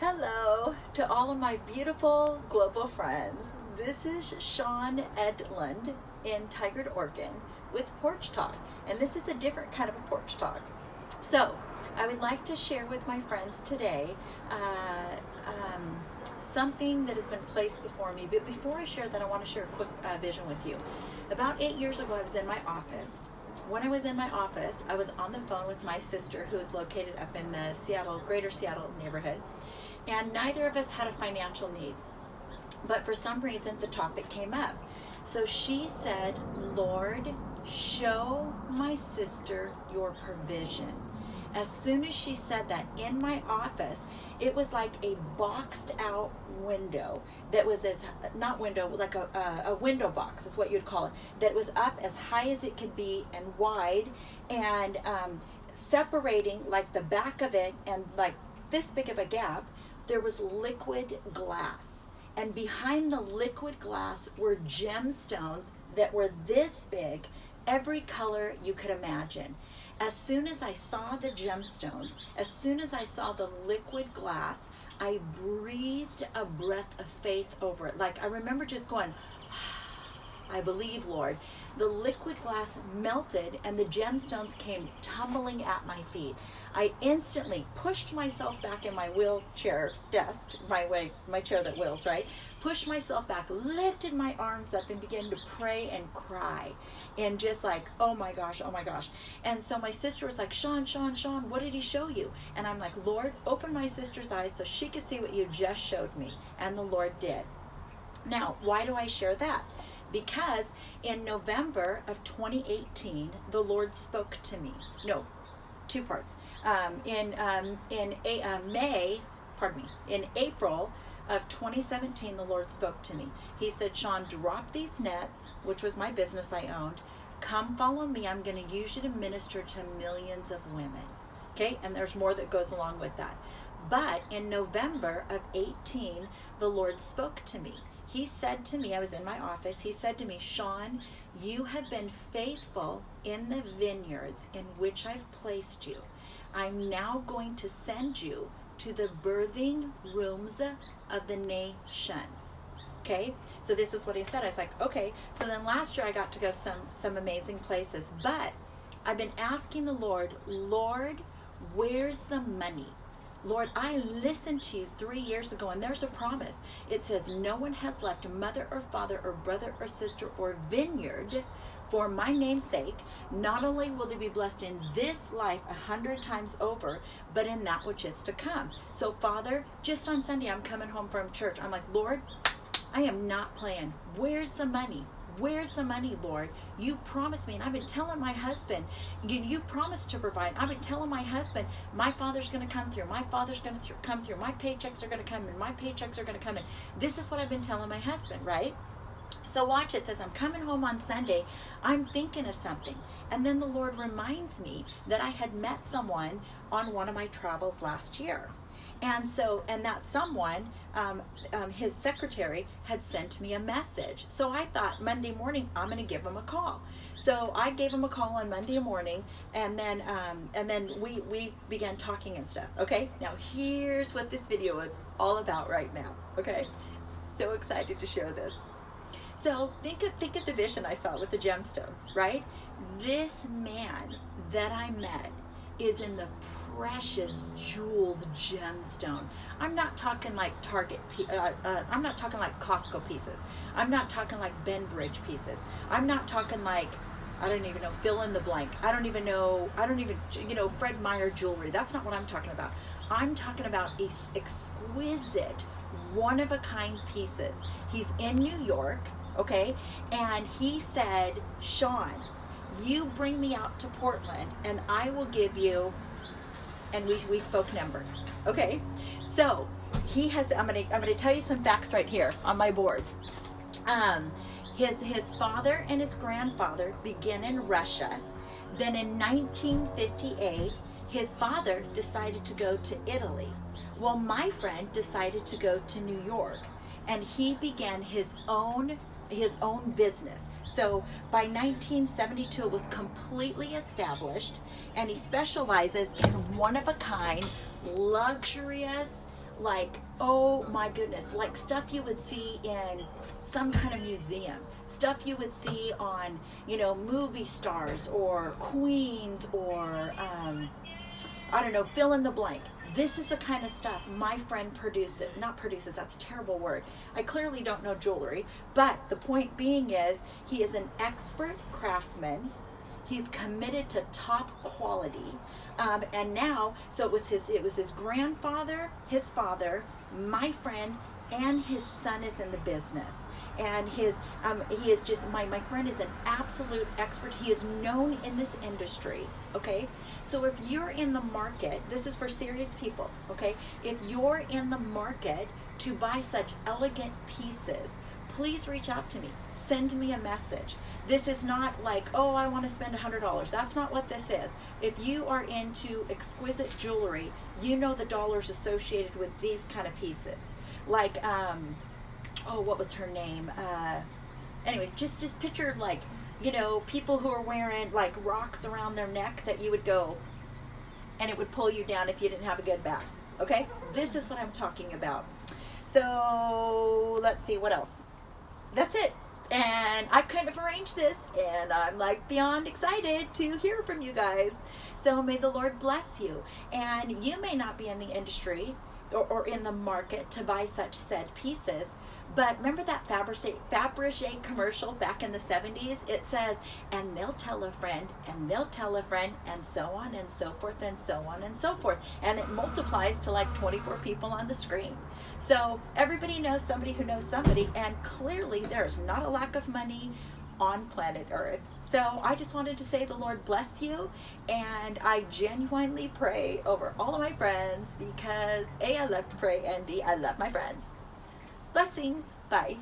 Hello to all of my beautiful global friends. This is Shawn Edlund in Tigard, Oregon with Porch Talk. And this is a different kind of a porch talk. So I would like to share with my friends today something that has been placed before me. But before I share that, I want to share a quick vision with you. About 8 years ago, I was in my office. When I was in my office, I was on the phone with my sister, who is located up in the greater Seattle neighborhood. And neither of us had a financial need. But for some reason, the topic came up. So she said, Lord, show my sister your provision. As soon as she said that in my office, it was like a boxed out window that was like a window box is what you'd call it, that was up as high as it could be and wide, and separating like the back of it and like this big of a gap, there was liquid glass. And behind the liquid glass were gemstones that were this big, every color you could imagine. As soon as I saw the gemstones, as soon as I saw the liquid glass, I breathed a breath of faith over it. Like I remember just going, I believe, Lord. The liquid glass melted and the gemstones came tumbling at my feet. I instantly pushed myself back in my wheelchair desk, my chair that wheels, right? Pushed myself back, lifted my arms up and began to pray and cry. And just like, oh my gosh. And so my sister was like, Shawn, what did he show you? And I'm like, Lord, open my sister's eyes so she could see what you just showed me. And the Lord did. Now, why do I share that? Because in November of 2018, the Lord spoke to me. No, two parts. In April of 2017, the Lord spoke to me. He said, Shawn, drop these nets, which was my business I owned. Come follow me. I'm going to use you to minister to millions of women. Okay? And there's more that goes along with that. But in November of 18, the Lord spoke to me. He said to me, I was in my office, he said to me, Shawn, you have been faithful in the vineyards in which I've placed you. I'm now going to send you to the birthing rooms of the nations. Okay, so this is what he said. I was like, okay. So then last year I got to go some amazing places, but I've been asking the Lord, where's the money? Lord, I listened to you 3 years ago, and there's a promise. It says, no one has left mother or father or brother or sister or vineyard for my name's sake. Not only will they be blessed in this life 100 times over, but in that which is to come. So, Father, just on Sunday, I'm coming home from church. I'm like, Lord, I am not playing. Where's the money? Where's the money, Lord? You promised me, and I've been telling my husband, you promised to provide. I've been telling my husband, my father's going to come through. My father's going to come through. My paychecks are going to come in. My paychecks are going to come in. This is what I've been telling my husband, right? So watch it. As I'm coming home on Sunday, I'm thinking of something. And then the Lord reminds me that I had met someone on one of my travels last year. And that someone, his secretary, had sent me a message. So I thought Monday morning, I'm going to give him a call. So I gave him a call on Monday morning, and then we began talking and stuff. Okay, now here's what this video is all about right now. Okay, so excited to share this. So think of the vision I saw with the gemstones, right? This man that I met is in the precious jewels gemstone. I'm not talking like I'm not talking like Costco pieces. I'm not talking like Ben Bridge pieces. I'm not talking like, I don't even know, fill in the blank. I don't even Fred Meyer jewelry. That's not what I'm talking about. I'm talking about exquisite, one-of-a-kind pieces. He's in New York, okay? And he said, Shawn, you bring me out to Portland and I will give you, and we spoke numbers. Okay, so he has. I'm gonna tell you some facts right here on my board. His father and his grandfather began in Russia. Then in 1958, his father decided to go to Italy. Well, my friend decided to go to New York, and he began his own business. So by 1972, it was completely established, and he specializes in one-of-a-kind, luxurious, like, oh my goodness, like stuff you would see in some kind of museum, stuff you would see on, movie stars or queens or, I don't know, fill in the blank. This is the kind of stuff my friend produces, that's a terrible word. I clearly don't know jewelry, but the point being is he is an expert craftsman. He's committed to top quality. And now, so it was his grandfather, his father, my friend, and his son is in the business. And he is just, my friend is an absolute expert. He is known in this industry, okay? So if you're in the market, this is for serious people, okay? If you're in the market to buy such elegant pieces, please reach out to me. Send me a message. This is not like, oh, I want to spend $100. That's not what this is. If you are into exquisite jewelry, you know the dollars associated with these kind of pieces. Like, what was her name? Anyways, just picture like, people who are wearing like rocks around their neck that you would go, and it would pull you down if you didn't have a good back. Okay? This is what I'm talking about. So, let's see, what else? That's it. And I couldn't have arranged this, and I'm like beyond excited to hear from you guys. So may the Lord bless you. And you may not be in the industry or in the market to buy such said pieces, but remember that Fabergé commercial back in the 70s? It says, and they'll tell a friend, and they'll tell a friend, and so on and so forth, and so on and so forth. And it multiplies to like 24 people on the screen. So everybody knows somebody who knows somebody, and clearly there's not a lack of money on planet Earth. So I just wanted to say the Lord bless you, and I genuinely pray over all of my friends because A, I love to pray, and B, I love my friends. Blessings. Bye.